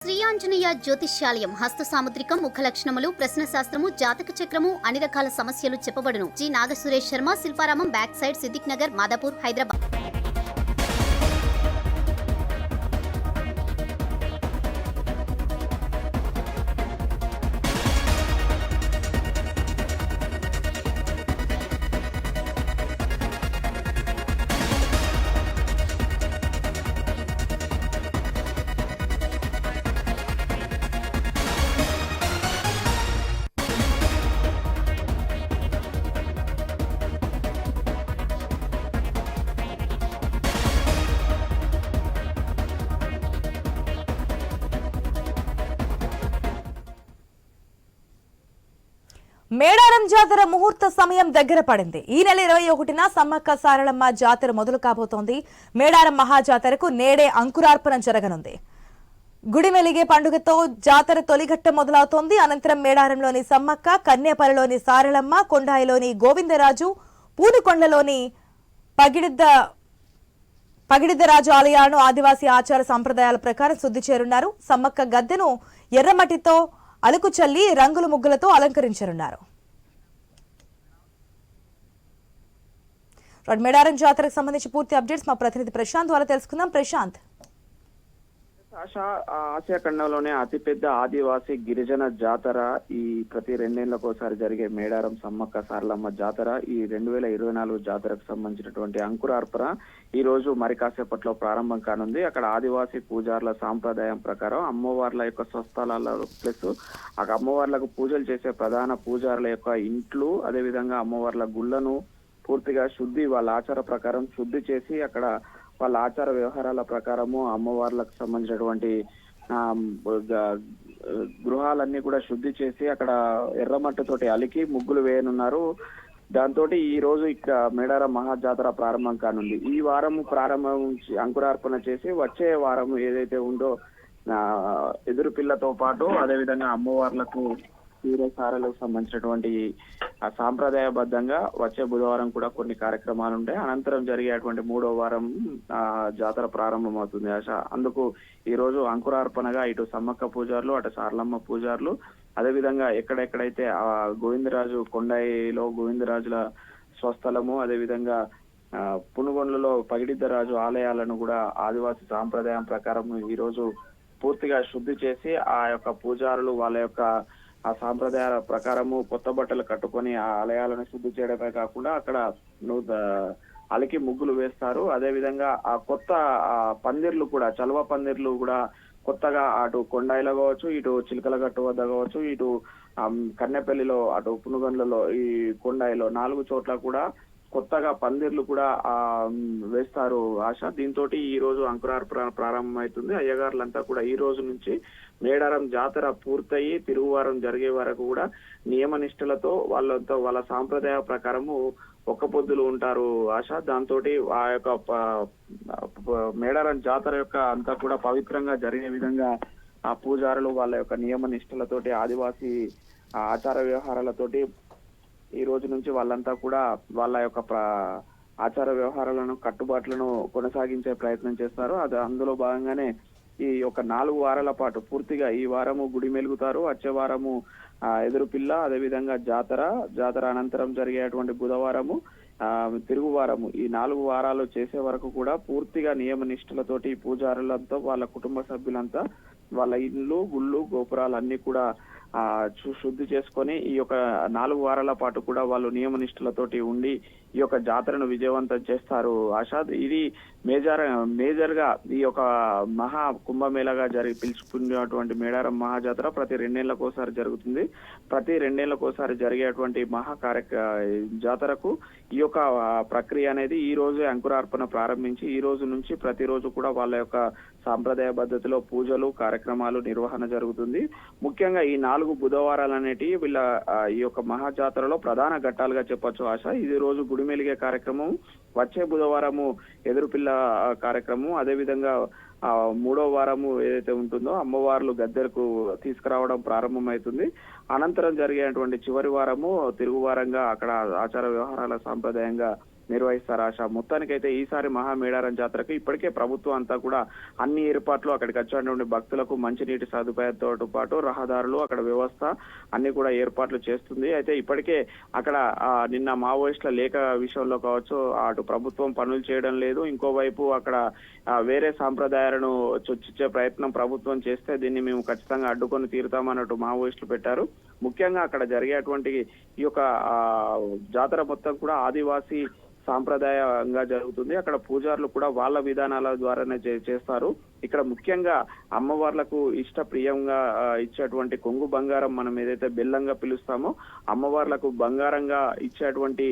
శ్రీ ఆంజనేయ జ్యోతిష్యాలయం హస్త సాముద్రికం ముఖ లక్షణములు ప్రశ్న శాస్త్రము జాతక చక్రము అన్ని రకాల సమస్యలు చెప్పబడును. G Nagasuresh Sharma, Shilparamam, back side, Siddiq Nagar, Madhapur, Hyderabad. Medaram Jatara ముహూర్త సమయం దగ్గర పడింది. ఈ నెల 21న సమ్మక్క సారలమ్మ జాతర మొదలు కాబోతోంది. మేడారం మహాజాతరకు నేడే అంకురార్పణ జరగనుంది. గుడి వెలిగే పండుగతో జాతర తొలిఘట్ట మొదలవుతోంది. అనంతరం మేడారంలోని సమ్మక్క, కన్నేపల్లిలోని సారలమ్మ, కొండాయిలోని గోవిందరాజు, పూనుకొండలోని పగిడిద్దరాజు ఆలయాలను ఆదివాసీ ఆచార సంప్రదాయాల ప్రకారం శుద్ధి చేరున్నారు. సమ్మక్క గద్దెను ఎర్రమట్టితో అలుకు చల్లి రంగుల ముగ్గులతో అలంకరించనున్నారు. మేడారం జాతరకు సంబంధించి పూర్తి అప్డేట్స్ మా ప్రతినిధి ప్రశాంత్ ద్వారా తెలుసుకుందాం. ప్రశాంత్, ఆసియా ఖండంలోనే అతిపెద్ద ఆదివాసీ గిరిజన జాతర ఈ ప్రతి 2 ఏళ్లకు ఒకసారి జరిగే మేడారం సమ్మక్క సారలమ్మ జాతర ఈ 2024 జాతరకు సంబంధించినటువంటి అంకురార్పణ ఈ రోజు మరి కాసేపట్లో ప్రారంభం కానుంది. అక్కడ ఆదివాసీ పూజారుల సాంప్రదాయం ప్రకారం అమ్మవార్ల యొక్క స్వస్థలాల ప్లస్ ఆ అమ్మవార్లకు పూజలు చేసే ప్రధాన పూజారుల యొక్క ఇంట్లు, అదేవిధంగా అమ్మవార్ల గుళ్ళను పూర్తిగా శుద్ధి, వాళ్ళ ఆచార ప్రకారం శుద్ధి చేసి అక్కడ వాళ్ళ ఆచార వ్యవహారాల ప్రకారము అమ్మవార్లకు సంబంధించినటువంటి గృహాలన్నీ కూడా శుద్ధి చేసి అక్కడ ఎర్రమట్టితోటి అలికి ముగ్గులు వేయనున్నారు. దాంతో ఈ రోజు ఇక్కడ మేడారం మహాజాతర ప్రారంభం కానుంది. ఈ వారం ప్రారంభం అంకురార్పణ చేసి వచ్చే వారం ఏదైతే ఉందో ఎదురు పిల్లతో పాటు అదేవిధంగా అమ్మవార్లకు క్షీరసారలకు సంబంధించినటువంటి ఆ సాంప్రదాయబద్ధంగా వచ్చే బుధవారం కూడా కొన్ని కార్యక్రమాలు ఉంటాయి. అనంతరం జరిగేటువంటి 3వ వారం జాతర ప్రారంభమవుతుంది. అందుకు ఈ రోజు అంకురార్పణగా ఇటు సమ్మక్క పూజారులు, అటు సారలమ్మ పూజారులు, అదేవిధంగా ఎక్కడెక్కడైతే ఆ గోవిందరాజు కొండాయిలో గోవిందరాజుల స్వస్థలము, అదేవిధంగా పునుగొండ్లలో పగిడిద్దరాజు ఆలయాలను కూడా ఆదివాసీ సాంప్రదాయం ప్రకారం ఈ రోజు పూర్తిగా శుద్ధి చేసి ఆ యొక్క పూజారులు వాళ్ళ యొక్క ఆ సాంప్రదాయాల ప్రకారము కొత్త బట్టలు కట్టుకొని ఆ ఆలయాలను శుద్ధి చేయడమే కాకుండా అక్కడ అలికి ముగ్గులు వేస్తారు. అదే విధంగా ఆ కొత్త పందిర్లు కూడా, చలువ పందిర్లు కూడా కొత్తగా అటు కొండాయిలో కావచ్చు, ఇటు చిలకలగట్టు వద్ద కావచ్చు, ఇటు కన్నెపల్లిలో, అటు పునుగండ్లలో, ఈ కొండాయిలో 4 చోట్ల కూడా కొత్తగా పందిర్లు కూడా వేస్తారు. దీంతో ఈ రోజు అంకురార్పణ ప్రారంభమవుతుంది. అయ్యగారులంతా కూడా ఈ రోజు నుంచి మేడారం జాతర పూర్తయి తిరుగువారం జరిగే వరకు కూడా నియమ నిష్ఠలతో వాళ్ళ సాంప్రదాయ ప్రకారము ఒక్క పొద్దులు ఉంటారు. దాంతో ఆ యొక్క మేడారం జాతర యొక్క అంతా కూడా పవిత్రంగా జరిగే విధంగా ఆ పూజారులు వాళ్ళ యొక్క నియమ నిష్ఠలతోటి ఆదివాసీ ఆచార వ్యవహారాలతోటి ఈ రోజు నుంచి వాళ్ళంతా కూడా వాళ్ళ యొక్క ఆచార వ్యవహారాలను, కట్టుబాట్లను కొనసాగించే ప్రయత్నం చేస్తారు. అందులో భాగంగానే ఈ యొక్క 4 వారాల పాటు పూర్తిగా ఈ వారము గుడి మెలుగుతారు, వచ్చే వారము ఎదురు పిల్ల, అదేవిధంగా జాతర అనంతరం జరిగేటువంటి బుధవారము, తిరుగువారము, ఈ 4 వారాలు చేసే వరకు కూడా పూర్తిగా నియమ నిష్ఠలతోటి పూజారులంతా వాళ్ళ కుటుంబ సభ్యులంతా వాళ్ళ ఇళ్ళు, గుళ్ళు, గోపురాలు అన్ని కూడా శుద్ధి చేసుకొని ఈ యొక్క 4 వారాల పాటు కూడా వాళ్ళు నియమ నిష్ఠలతోటి ఉండి ఈ యొక్క జాతరను విజయవంతం చేస్తారు. ఇది మేజర్ గా ఈ యొక్క మహా కుంభమేళగా పిలుచుకునేటువంటి మేడారం మహాజాతర ప్రతి 2 ఏళ్లకు ఒకసారి జరుగుతుంది. ప్రతి 2 ఏళ్లకు ఒకసారి జరిగేటువంటి జాతరకు ఈ యొక్క ప్రక్రియ అనేది ఈ రోజే అంకురార్పణ ప్రారంభించి ఈ రోజు నుంచి ప్రతిరోజు కూడా వాళ్ళ యొక్క సాంప్రదాయ పద్ధతిలో పూజలు, కార్యక్రమాలు నిర్వహణ జరుగుతుంది. ముఖ్యంగా ఈ 4 బుధవారాలు అనేటివి వీళ్ళ ఈ యొక్క మహాజాతరలో ప్రధాన ఘట్టాలుగా చెప్పొచ్చు. ఇది రోజు గుడి మెలిగే కార్యక్రమం, వచ్చే బుధవారము ఎదురుపిల్ల కార్యక్రమం, అదేవిధంగా 3వ వారము ఏదైతే ఉంటుందో అమ్మవార్లు గద్దెలకు తీసుకురావడం ప్రారంభమవుతుంది. అనంతరం జరిగేటువంటి చివరి వారము తిరుగువారంగా అక్కడ ఆచార వ్యవహారాల సాంప్రదాయంగా నిర్వహిస్తారు ఆశ. మొత్తానికైతే ఈసారి మహామేడారం జాతరకు ఇప్పటికే ప్రభుత్వం అంతా కూడా అన్ని ఏర్పాట్లు అక్కడికి వచ్చేటువంటి భక్తులకు మంచినీటి సదుపాయంతో పాటు రహదారులు అక్కడ వ్యవస్థ అన్ని కూడా ఏర్పాట్లు చేస్తుంది. అయితే ఇప్పటికే అక్కడ నిన్న మావోయిస్టుల లేఖ విషయంలో కావచ్చు అటు ప్రభుత్వం పనులు చేయడం లేదు, ఇంకోవైపు అక్కడ వేరే సాంప్రదాయాలను చొచ్చించే ప్రయత్నం ప్రభుత్వం చేస్తే దీన్ని మేము ఖచ్చితంగా అడ్డుకొని తీరుతామన్నట్టు మావోయిస్టులు పెట్టారు. ముఖ్యంగా అక్కడ జరిగేటువంటి ఈ యొక్క జాతర మొత్తం కూడా ఆదివాసీ సాంప్రదాయంగా జరుగుతుంది. అక్కడ పూజారులు కూడా వాళ్ళ విధానాల ద్వారానే చేస్తారు. ఇక్కడ ముఖ్యంగా అమ్మవార్లకు ఇష్ట ప్రియంగా ఇచ్చేటువంటి కొంగు బంగారం, మనం ఏదైతే బెల్లంగా పిలుస్తామో అమ్మవార్లకు బంగారంగా ఇచ్చేటువంటి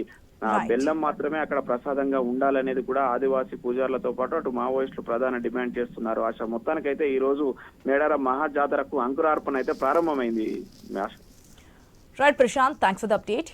బెల్లం మాత్రమే అక్కడ ప్రసాదంగా ఉండాలనేది కూడా ఆదివాసీ పూజారులతో పాటు అటు మావోయిస్టులు ప్రధాన డిమాండ్ చేస్తున్నారు. ఆశ మొత్తానికైతే ఈ రోజు మేడారం మహాజాతరకు అంకురార్పణ అయితే ప్రారంభమైంది. Right Prashant, thanks for the update.